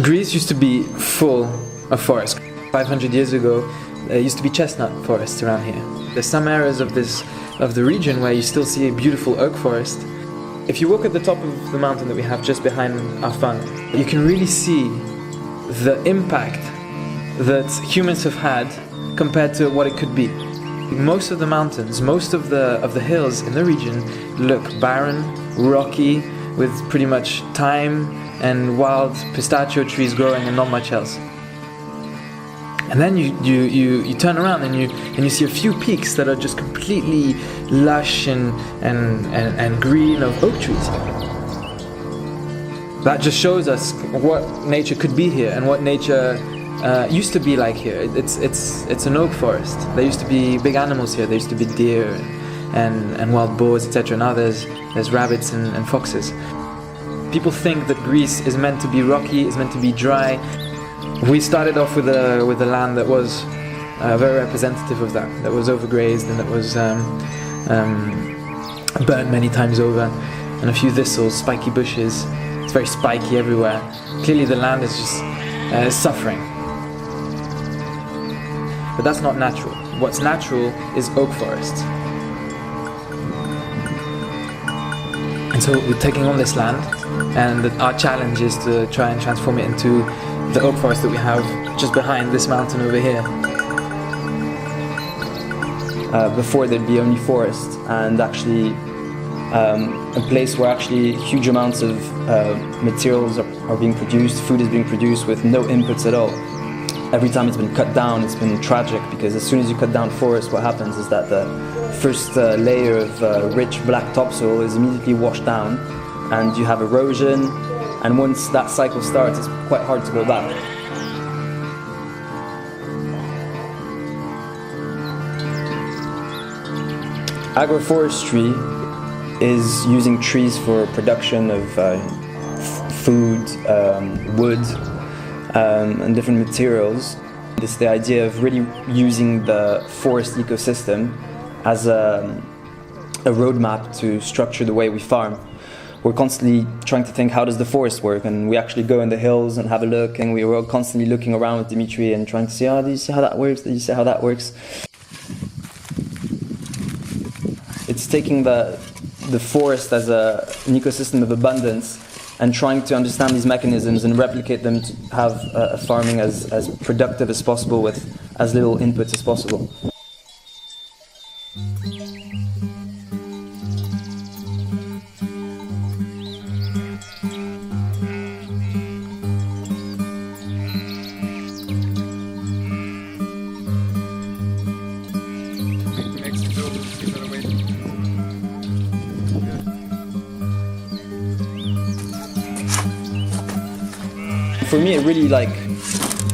Greece used to be full of forest. 500 years ago, there used to be chestnut forests around here. There's some areas of the region where you still see a beautiful oak forest. If you walk at the top of the mountain that we have just behind our fund, you can really see the impact that humans have had compared to what it could be. Most of the mountains, most of the hills in the region look barren, rocky, with pretty much thyme and wild pistachio trees growing and not much else. And then you turn around and you see a few peaks that are just completely lush and green of oak trees. That just shows us what nature could be here and what nature used to be like here. It's an oak forest. There used to be big animals here. There used to be deer and wild boars, etc. Now there's rabbits and foxes. People think that Greece is meant to be rocky, is meant to be dry. We started off with a land that was very representative of that. That was overgrazed and that was burnt many times over, and a few thistles, spiky bushes. It's very spiky everywhere. Clearly the land is just suffering. But that's not natural. What's natural is oak forests. And so we're taking on this land, and our challenge is to try and transform it into the oak forest that we have just behind this mountain over here. Before there'd be only forest, and actually a place where actually huge amounts of materials are being produced, food is being produced with no inputs at all. Every time it's been cut down, it's been tragic, because as soon as you cut down forest, what happens is that the first layer of rich black topsoil is immediately washed down, and you have erosion, and once that cycle starts, it's quite hard to go back. Agroforestry is using trees for production of food, wood, and different materials. It's the idea of really using the forest ecosystem as a roadmap to structure the way we farm. We're constantly trying to think, how does the forest work? And we actually go in the hills and have a look, and we were constantly looking around with Dimitri and trying to see, do you see how that works? Do you see how that works? It's taking the forest as an ecosystem of abundance and trying to understand these mechanisms and replicate them to have a farming as productive as possible with as little inputs as possible. For me, it really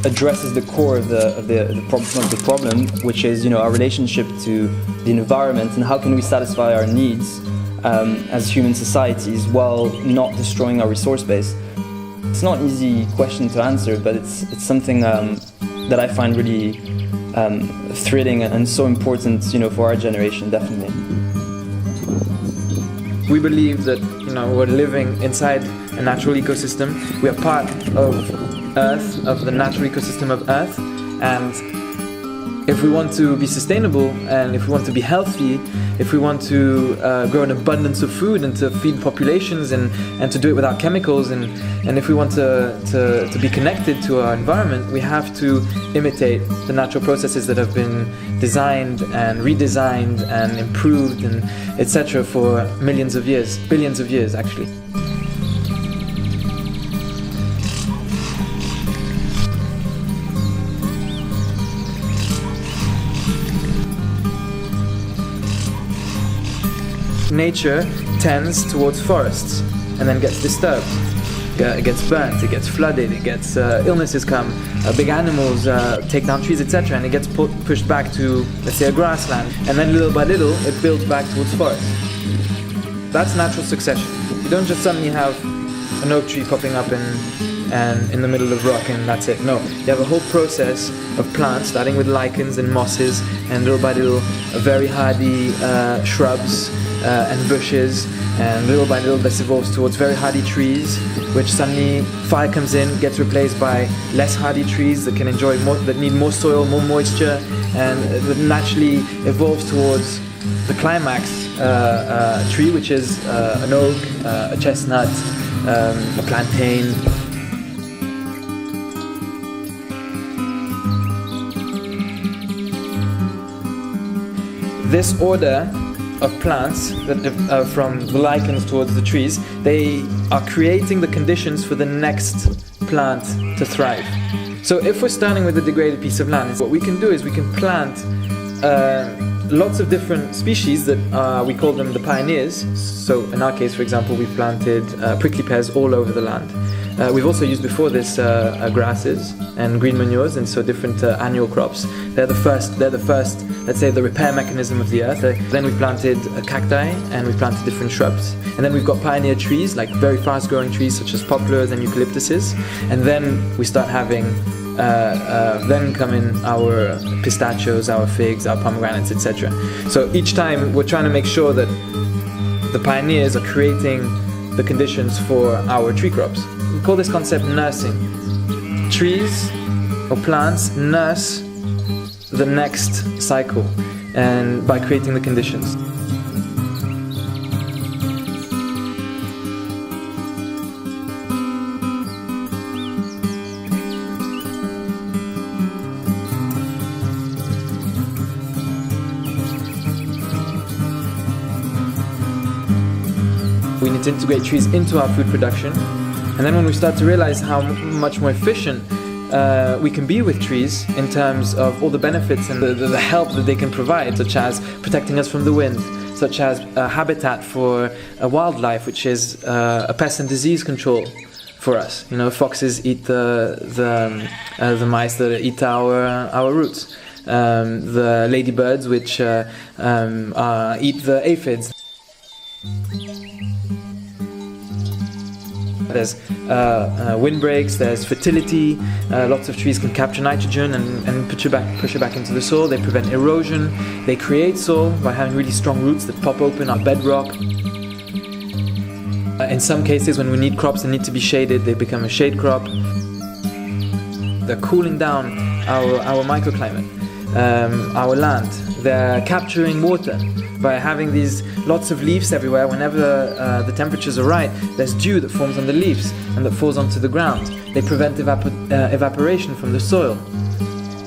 addresses the core of the problem, which is our relationship to the environment and how can we satisfy our needs as human societies while not destroying our resource base. It's not an easy question to answer, but it's something that I find really thrilling and so important, for our generation, definitely. We believe that we're living inside a natural ecosystem. We are part of Earth, of the natural ecosystem of Earth, and if we want to be sustainable, and if we want to be healthy, if we want to grow an abundance of food and to feed populations and to do it without chemicals, and if we want to be connected to our environment, we have to imitate the natural processes that have been designed and redesigned and improved and etc. for millions of years, billions of years actually. Nature tends towards forests and then gets disturbed. it gets burnt, it gets flooded, it gets illnesses come, big animals take down trees, etc., and it gets pushed back to, let's say, a grassland, and then little by little it builds back towards forest. That's natural succession. You don't just suddenly have an oak tree popping up and in the middle of rock and that's it. No, you have a whole process of plants starting with lichens and mosses and little by little very hardy shrubs and bushes, and little by little this evolves towards very hardy trees, which suddenly fire comes in, gets replaced by less hardy trees that can enjoy more, that need more soil, more moisture, and that naturally evolves towards the climax tree, which is an oak, a chestnut, a plantain. This order of plants that from the lichens towards the trees, they are creating the conditions for the next plant to thrive. So if we're starting with a degraded piece of land, what we can do is we can plant lots of different species that we call them the pioneers. So in our case, for example, we've planted prickly pears all over the land. We've also used before this grasses and green manures, and so different annual crops. They're the first, let's say, the repair mechanism of the earth. Then we planted cacti and we planted different shrubs. And then we've got pioneer trees, like very fast growing trees such as poplars and eucalyptuses. And then we start having then come in our pistachios, our figs, our pomegranates, etc. So each time we're trying to make sure that the pioneers are creating the conditions for our tree crops. We call this concept nursing. Trees or plants nurse the next cycle, and by creating the conditions. We need to integrate trees into our food production, and then when we start to realize how much more efficient we can be with trees in terms of all the benefits and the help that they can provide, such as protecting us from the wind, such as a habitat for a wildlife, which is a pest and disease control for us. You know, foxes eat the mice that eat our roots. The ladybirds, which eat the aphids. There's windbreaks, there's fertility, lots of trees can capture nitrogen and push it back into the soil. They prevent erosion, they create soil by having really strong roots that pop open our bedrock. In some cases, when we need crops that need to be shaded, they become a shade crop. They're cooling down our microclimate, our land. They're capturing water by having these lots of leaves everywhere. Whenever the temperatures are right, there's dew that forms on the leaves and that falls onto the ground. They prevent evaporation from the soil.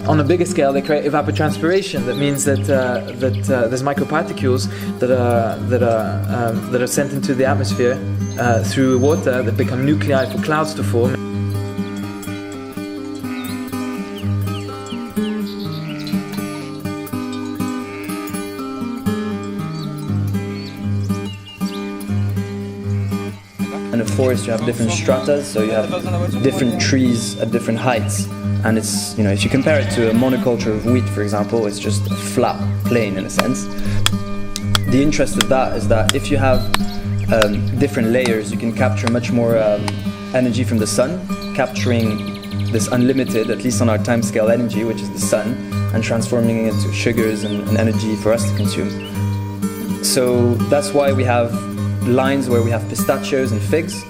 On a bigger scale, they create evapotranspiration. That means that there's microparticles that are sent into the atmosphere through water that become nuclei for clouds to form. In a forest, you have different stratas, so you have different trees at different heights. And it's, if you compare it to a monoculture of wheat, for example, it's just a flat plain in a sense. The interest of that is that if you have different layers, you can capture much more energy from the sun, capturing this unlimited, at least on our timescale, energy, which is the sun, and transforming it into sugars and energy for us to consume. So that's why we have lines where we have pistachios and figs,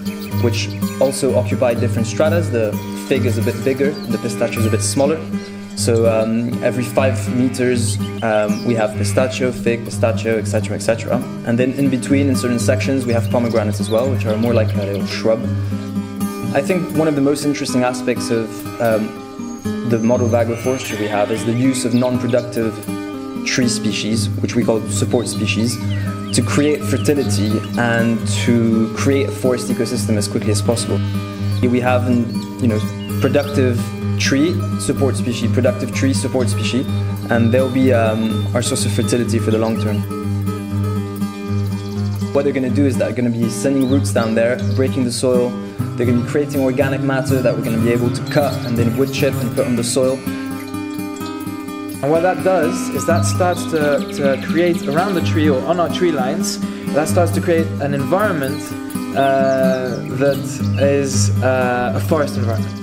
which also occupy different stratas. The fig is a bit bigger, the pistachio is a bit smaller. So every 5 meters we have pistachio, fig, pistachio, etc., etc. And then in between, in certain sections, we have pomegranates as well, which are more like a little shrub. I think one of the most interesting aspects of the model of agroforestry we have is the use of non-productive tree species, which we call support species, to create fertility and to create a forest ecosystem as quickly as possible. We have productive tree support species, productive tree support species, and they'll be our source of fertility for the long term. What they're going to do is that they're going to be sending roots down there, breaking the soil. They're going to be creating organic matter that we're going to be able to cut and then wood chip and put on the soil. And what that does is that starts to create around the tree or on our tree lines, that starts to create an environment that is a forest environment.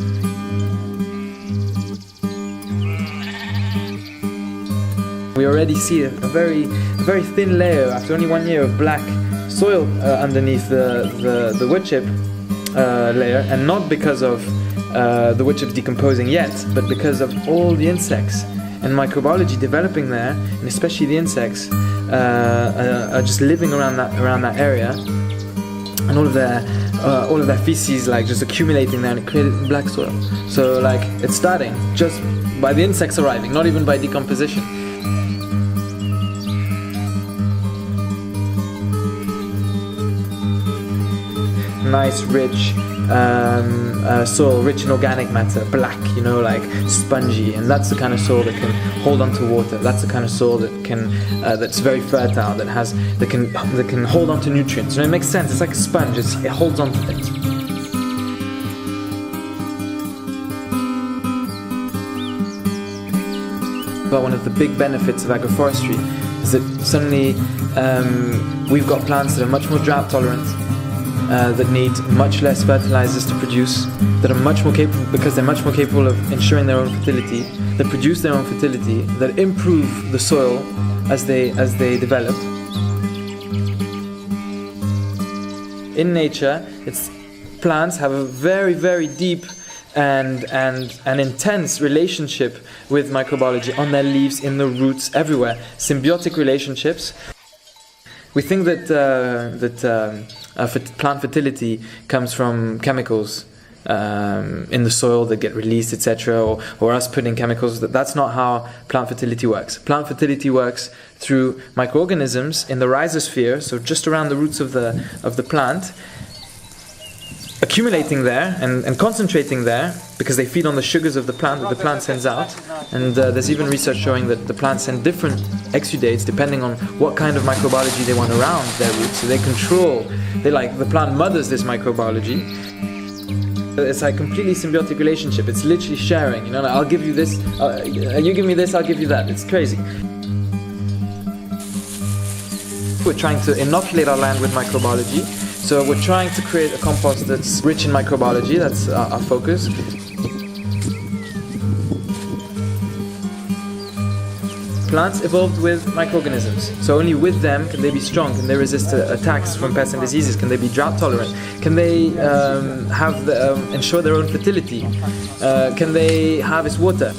We already see a very thin layer after only 1 year of black soil underneath the wood chip layer, and not because of the wood chips decomposing yet, but because of all the insects and microbiology developing there, and especially the insects are just living around that area, and all of their feces like just accumulating there, and it created black soil. So like it's starting just by the insects arriving, not even by decomposition. Nice, rich soil, rich in organic matter, black, you know, like spongy, and that's the kind of soil that can hold on to water. That's the kind of soil that can that's very fertile, that can hold on to nutrients. You know, it makes sense. It's like a sponge. It holds on to things. But one of the big benefits of agroforestry is that suddenly we've got plants that are much more drought tolerant. That need much less fertilizers to produce, that are much more capable, because they're much more capable of ensuring their own fertility, that produce their own fertility, that improve the soil as they develop. In nature, plants have a very deep and intense relationship with microbiology on their leaves, in the roots, everywhere. Symbiotic relationships. We think that plant fertility comes from chemicals in the soil that get released, etc., or us putting chemicals. That's not how plant fertility works. Plant fertility works through microorganisms in the rhizosphere, so just around the roots of the plant, accumulating there and concentrating there because they feed on the sugars of the plant that the plant sends out. And there's even research showing that the plants send different exudates depending on what kind of microbiology they want around their roots. So the plant mothers this microbiology. It's like a completely symbiotic relationship. It's literally sharing, you know, like, I'll give you this, you give me this, I'll give you that. It's crazy. We're trying to inoculate our land with microbiology. So we're trying to create a compost that's rich in microbiology. That's our focus. Plants evolved with microorganisms, so only with them can they be strong, can they resist attacks from pests and diseases, can they be drought tolerant, can they ensure their own fertility, can they harvest water.